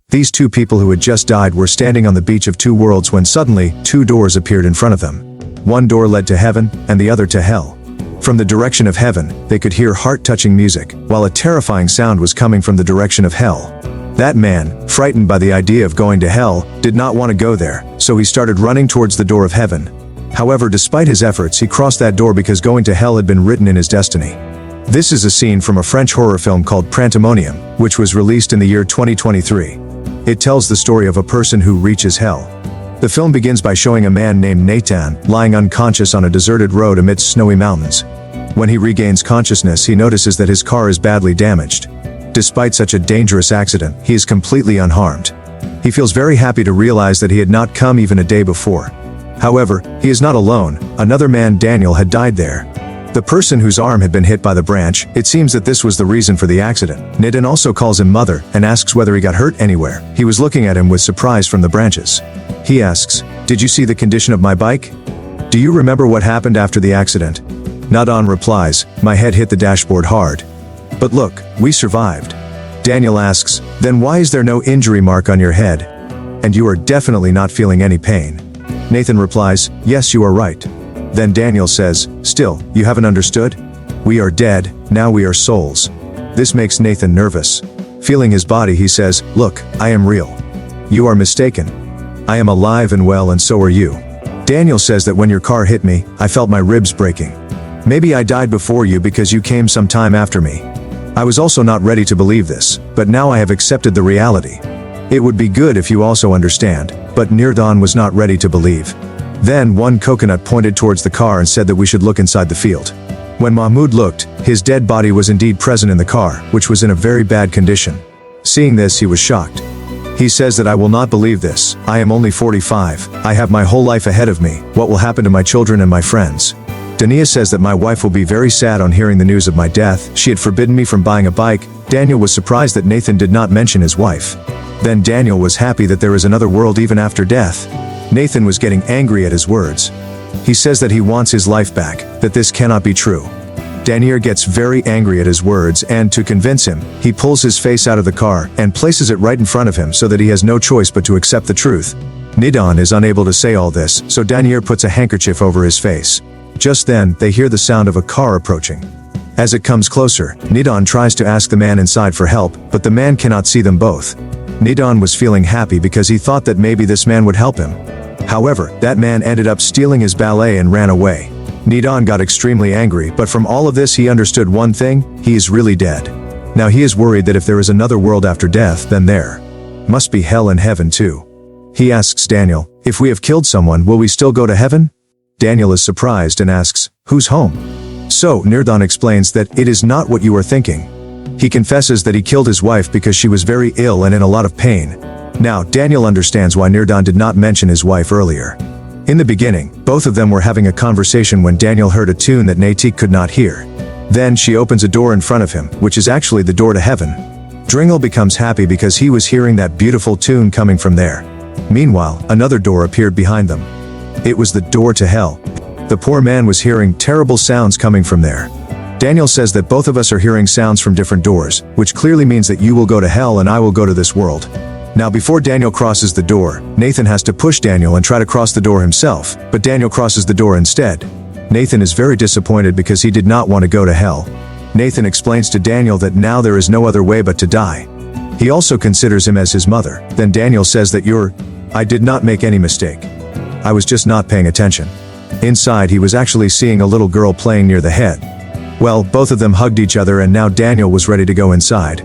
These two people who had just died were standing on the beach of two worlds when suddenly, two doors appeared in front of them. One door led to heaven, and the other to hell. From the direction of heaven, they could hear heart-touching music, while a terrifying sound was coming from the direction of hell. That man, frightened by the idea of going to hell, did not want to go there, so he started running towards the door of heaven. However, despite his efforts, he crossed that door because going to hell had been written in his destiny. This is a scene from a French horror film called Prantamonium, which was released in the year 2023. It tells the story of a person who reaches hell. The film begins by showing a man named Nathan lying unconscious on a deserted road amidst snowy mountains. When he regains consciousness, he notices that his car is badly damaged. Despite such a dangerous accident, he is completely unharmed. He feels very happy to realize that he had not come even a day before. However, he is not alone. Another man, Daniel, had died there. The person whose arm had been hit by the branch, it seems that this was the reason for the accident. Nathan also calls him mother and asks whether he got hurt anywhere. He was looking at him with surprise from the branches. He asks, "Did you see the condition of my bike? Do you remember what happened after the accident?" Nathan replies, "My head hit the dashboard hard. But look, we survived." Daniel asks, "Then why is there no injury mark on your head? And you are definitely not feeling any pain." Nathan replies, "Yes, you are right." Then Daniel says, "Still, you haven't understood? We are dead, now we are souls." This makes Nathan nervous. Feeling his body, he says, "Look, I am real. You are mistaken. I am alive and well, and so are you." Daniel says that when your car hit me, I felt my ribs breaking. Maybe I died before you because you came some time after me. I was also not ready to believe this, but now I have accepted the reality. It would be good if you also understand, but Nirdan was not ready to believe. Then one coconut pointed towards the car and said that we should look inside the field. When Mahmoud looked, his dead body was indeed present in the car, which was in a very bad condition. Seeing this, he was shocked. He says that I will not believe this. I am only 45. I have my whole life ahead of me. What will happen to my children and my friends? Dania says that my wife will be very sad on hearing the news of my death. She had forbidden me from buying a bike. Daniel was surprised that Nathan did not mention his wife. Then Daniel was happy that there is another world even after death. Nathan was getting angry at his words. He says that he wants his life back, that this cannot be true. Daniel gets very angry at his words, and to convince him, he pulls his face out of the car and places it right in front of him so that he has no choice but to accept the truth. Nidon is unable to say all this, so Daniel puts a handkerchief over his face. Just then, they hear the sound of a car approaching. As it comes closer, Nidon tries to ask the man inside for help, but the man cannot see them both. Nidon was feeling happy because he thought that maybe this man would help him. However, that man ended up stealing his ballet and ran away. Nidon got extremely angry, but from all of this he understood one thing: he is really dead. Now he is worried that if there is another world after death, then there must be hell and heaven too. He asks Daniel, "If we have killed someone, will we still go to heaven?" Daniel is surprised and asks, "Who's home?" So, Nirdan explains that it is not what you are thinking. He confesses that he killed his wife because she was very ill and in a lot of pain. Now, Daniel understands why Nirdan did not mention his wife earlier. In the beginning, both of them were having a conversation when Daniel heard a tune that Naitik could not hear. Then she opens a door in front of him, which is actually the door to heaven. Dringle becomes happy because he was hearing that beautiful tune coming from there. Meanwhile, another door appeared behind them. It was the door to hell. The poor man was hearing terrible sounds coming from there. Daniel says that both of us are hearing sounds from different doors, which clearly means that you will go to hell and I will go to this world. Now before Daniel crosses the door, Nathan has to push Daniel and try to cross the door himself, but Daniel crosses the door instead. Nathan is very disappointed because he did not want to go to hell. Nathan explains to Daniel that now there is no other way but to die. He also considers him as his mother. Then Daniel says that I did not make any mistake. I was just not paying attention. Inside he was actually seeing a little girl playing near the head. Well, both of them hugged each other and now Daniel was ready to go inside.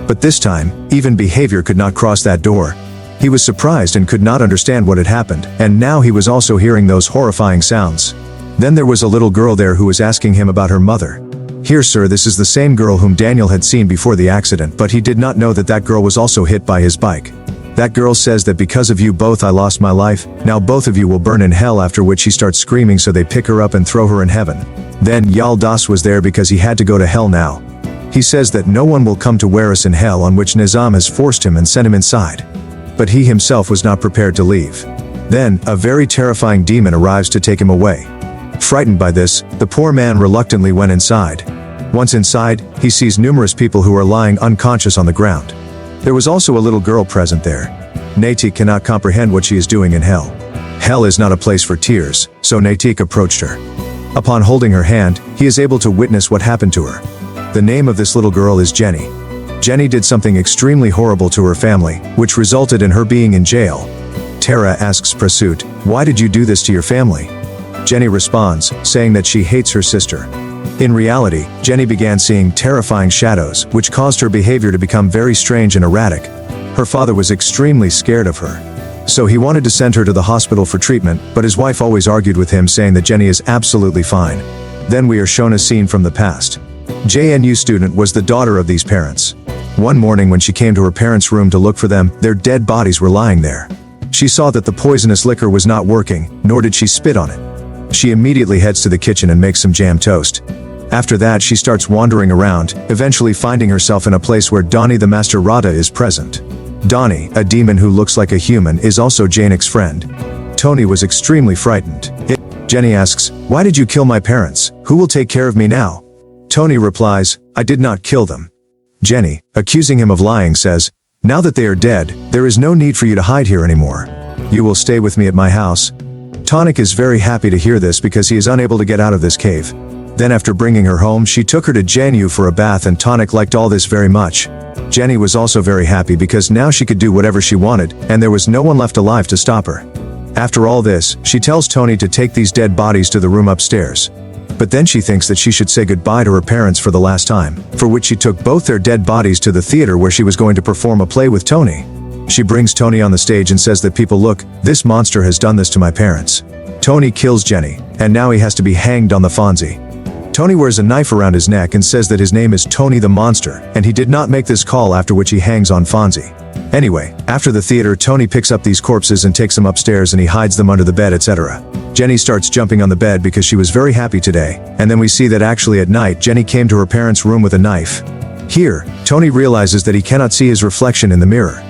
But this time, even behavior could not cross that door. He was surprised and could not understand what had happened, and now he was also hearing those horrifying sounds. Then there was a little girl there who was asking him about her mother. "Here, sir, this is the same girl whom Daniel had seen before the accident, but he did not know that that girl was also hit by his bike. That girl says that because of you both I lost my life, now both of you will burn in hell," after which she starts screaming, so they pick her up and throw her in heaven. Then Yaldas was there because he had to go to hell now. He says that no one will come to wear us in hell, on which Nizam has forced him and sent him inside. But he himself was not prepared to leave. Then, a very terrifying demon arrives to take him away. Frightened by this, the poor man reluctantly went inside. Once inside, he sees numerous people who are lying unconscious on the ground. There was also a little girl present there. Naitik cannot comprehend what she is doing in hell. Hell is not a place for tears, so Naitik approached her. Upon holding her hand, he is able to witness what happened to her. The name of this little girl is Jenny. Jenny did something extremely horrible to her family, which resulted in her being in jail. Tara asks Prasut, "Why did you do this to your family?" Jenny responds, saying that she hates her sister. In reality, Jenny began seeing terrifying shadows, which caused her behavior to become very strange and erratic. Her father was extremely scared of her. So he wanted to send her to the hospital for treatment, but his wife always argued with him, saying that Jenny is absolutely fine. Then we are shown a scene from the past. JNU student was the daughter of these parents. One morning when she came to her parents' room to look for them, their dead bodies were lying there. She saw that the poisonous liquor was not working, nor did she spit on it. She immediately heads to the kitchen and makes some jam toast. After that, she starts wandering around, eventually finding herself in a place where Donnie the Master Rada is present. Donnie, a demon who looks like a human, is also Janik's friend. Tony was extremely frightened. Jenny asks, "Why did you kill my parents? Who will take care of me now?" Tony replies, "I did not kill them." Jenny, accusing him of lying, says, "Now that they are dead, there is no need for you to hide here anymore. You will stay with me at my house." Tonic is very happy to hear this because he is unable to get out of this cave. Then after bringing her home, she took her to Janu for a bath, and Tonic liked all this very much. Jenny was also very happy because now she could do whatever she wanted, and there was no one left alive to stop her. After all this, she tells Tony to take these dead bodies to the room upstairs. But then she thinks that she should say goodbye to her parents for the last time, for which she took both their dead bodies to the theater where she was going to perform a play with Tony. She brings Tony on the stage and says that people, "Look, this monster has done this to my parents." Tony kills Jenny, and now he has to be hanged on the Fonzie. Tony wears a knife around his neck and says that his name is Tony the Monster, and he did not make this call, after which he hangs on Fonzie. Anyway, after the theater, Tony picks up these corpses and takes them upstairs, and he hides them under the bed, etc. Jenny starts jumping on the bed because she was very happy today, and then we see that actually at night, Jenny came to her parents' room with a knife. Here, Tony realizes that he cannot see his reflection in the mirror.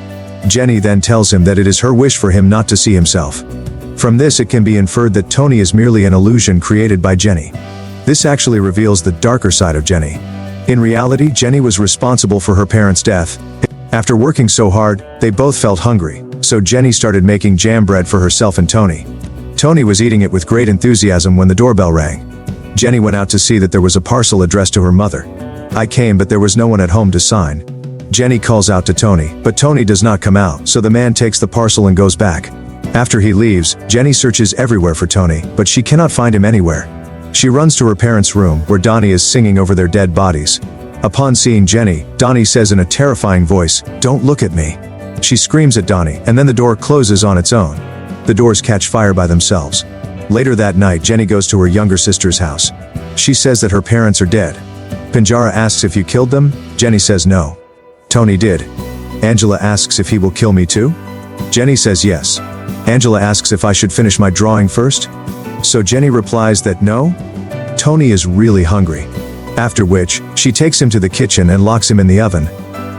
Jenny then tells him that it is her wish for him not to see himself. From this, it can be inferred that Tony is merely an illusion created by Jenny. This actually reveals the darker side of Jenny. In reality, Jenny was responsible for her parents' death. After working so hard, they both felt hungry, so Jenny started making jam bread for herself and Tony. Tony was eating it with great enthusiasm when the doorbell rang. Jenny went out to see that there was a parcel addressed to her mother. "I came, but there was no one at home to sign." Jenny calls out to Tony, but Tony does not come out, so the man takes the parcel and goes back. After he leaves, Jenny searches everywhere for Tony, but she cannot find him anywhere. She runs to her parents' room, where Donnie is singing over their dead bodies. Upon seeing Jenny, Donnie says in a terrifying voice, "Don't look at me." She screams at Donnie, and then the door closes on its own. The doors catch fire by themselves. Later that night, Jenny goes to her younger sister's house. She says that her parents are dead. Pinjara asks if you killed them. Jenny says no. Tony did. Angela asks if he will kill me too. Jenny says yes. Angela asks if I should finish my drawing first. So Jenny replies that no. Tony is really hungry. After which, she takes him to the kitchen and locks him in the oven.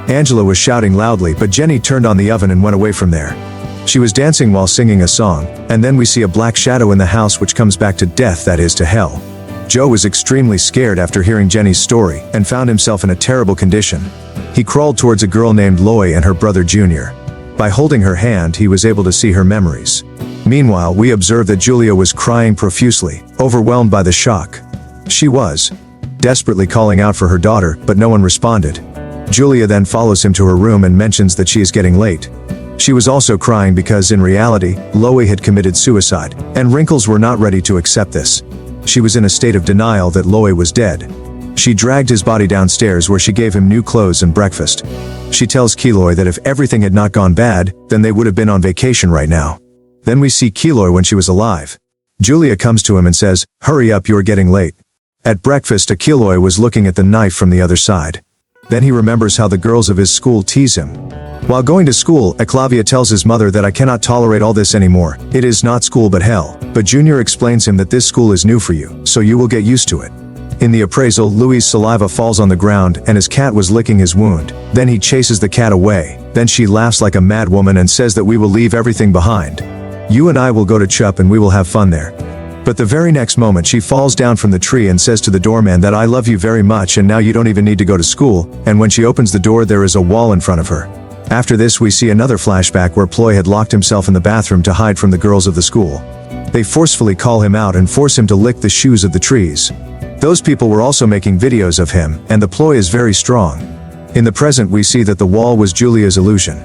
Angela was shouting loudly, but Jenny turned on the oven and went away from there. She was dancing while singing a song, and then we see a black shadow in the house which comes back to death, that is to hell. Joe was extremely scared after hearing Jenny's story, and found himself in a terrible condition. He crawled towards a girl named Loy and her brother Junior. By holding her hand, he was able to see her memories. Meanwhile, we observe that Julia was crying profusely, overwhelmed by the shock. She was desperately calling out for her daughter, but no one responded. Julia then follows him to her room and mentions that she is getting late. She was also crying because, in reality, Loie had committed suicide, and Wrinkles were not ready to accept this. She was in a state of denial that Loie was dead. She dragged his body downstairs, where she gave him new clothes and breakfast. She tells Keloy that if everything had not gone bad, then they would have been on vacation right now. Then we see Keloy when she was alive. Julia comes to him and says, "Hurry up, you're getting late." At breakfast, Keloy was looking at the knife from the other side. Then he remembers how the girls of his school tease him. While going to school, Eclavia tells his mother that I cannot tolerate all this anymore. It is not school but hell. But Junior explains him that this school is new for you, so you will get used to it. In the appraisal, Louis' saliva falls on the ground and his cat was licking his wound. Then he chases the cat away. Then she laughs like a mad woman and says that we will leave everything behind. You and I will go to Chup and we will have fun there. But the very next moment she falls down from the tree and says to the doorman that I love you very much and now you don't even need to go to school, and when she opens the door there is a wall in front of her. After this we see another flashback where Ploy had locked himself in the bathroom to hide from the girls of the school. They forcefully call him out and force him to lick the shoes of the trees. Those people were also making videos of him, and the ploy is very strong. In the present we see that the wall was Julia's illusion.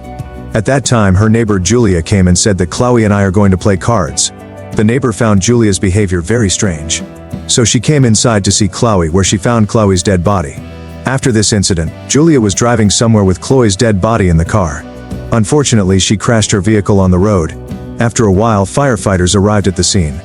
At that time her neighbor Julia came and said that Chloe and I are going to play cards. The neighbor found Julia's behavior very strange. So she came inside to see Chloe, where she found Chloe's dead body. After this incident, Julia was driving somewhere with Chloe's dead body in the car. Unfortunately, she crashed her vehicle on the road. After a while, firefighters arrived at the scene.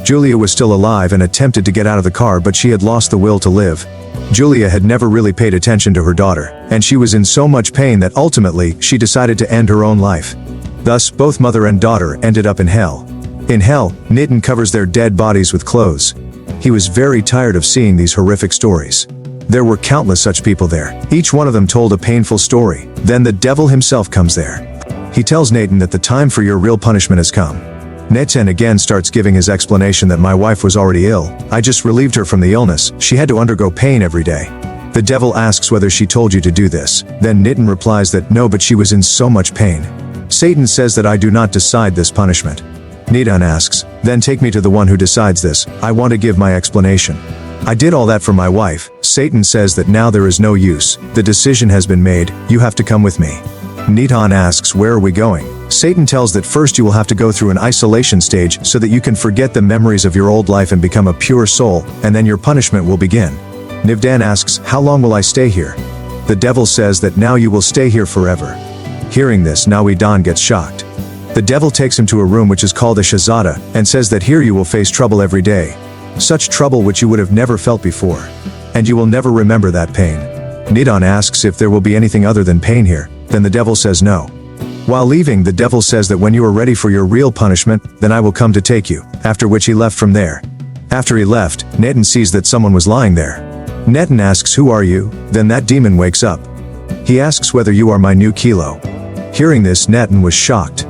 Julia was still alive and attempted to get out of the car, but she had lost the will to live. Julia had never really paid attention to her daughter, and she was in so much pain that ultimately she decided to end her own life. Thus, both mother and daughter ended up in hell. In hell, Nitin covers their dead bodies with clothes. He was very tired of seeing these horrific stories. There were countless such people there. Each one of them told a painful story. Then the devil himself comes there. He tells Nitin that the time for your real punishment has come. Nitin again starts giving his explanation that my wife was already ill. I just relieved her from the illness. She had to undergo pain every day. The devil asks whether she told you to do this. Then Nitin replies that no, but she was in so much pain. Satan says that I do not decide this punishment. Nitin asks, then take me to the one who decides this. I want to give my explanation. I did all that for my wife. Satan says that now there is no use. The decision has been made. You have to come with me. Nitin asks, where are we going? Satan tells that first you will have to go through an isolation stage so that you can forget the memories of your old life and become a pure soul, and then your punishment will begin. Nitin asks, how long will I stay here? The devil says that now you will stay here forever. Hearing this, Nitin gets shocked. The devil takes him to a room which is called a shazada, and says that here you will face trouble every day. Such trouble which you would have never felt before. And you will never remember that pain. Nitin asks if there will be anything other than pain here. Then the devil says no. While leaving, the devil says that when you are ready for your real punishment, then I will come to take you, after which he left from there. After he left, Nitin sees that someone was lying there. Nitin asks, who are you? Then that demon wakes up. He asks whether you are my new Kilo. Hearing this, Nitin was shocked.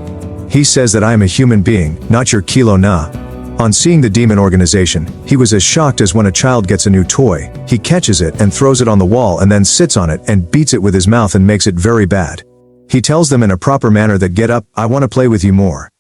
He says that I am a human being, not your Kilo Na. On seeing the demon organization, he was as shocked as when a child gets a new toy. He catches it and throws it on the wall and then sits on it and beats it with his mouth and makes it very bad. He tells them in a proper manner that get up, I want to play with you more.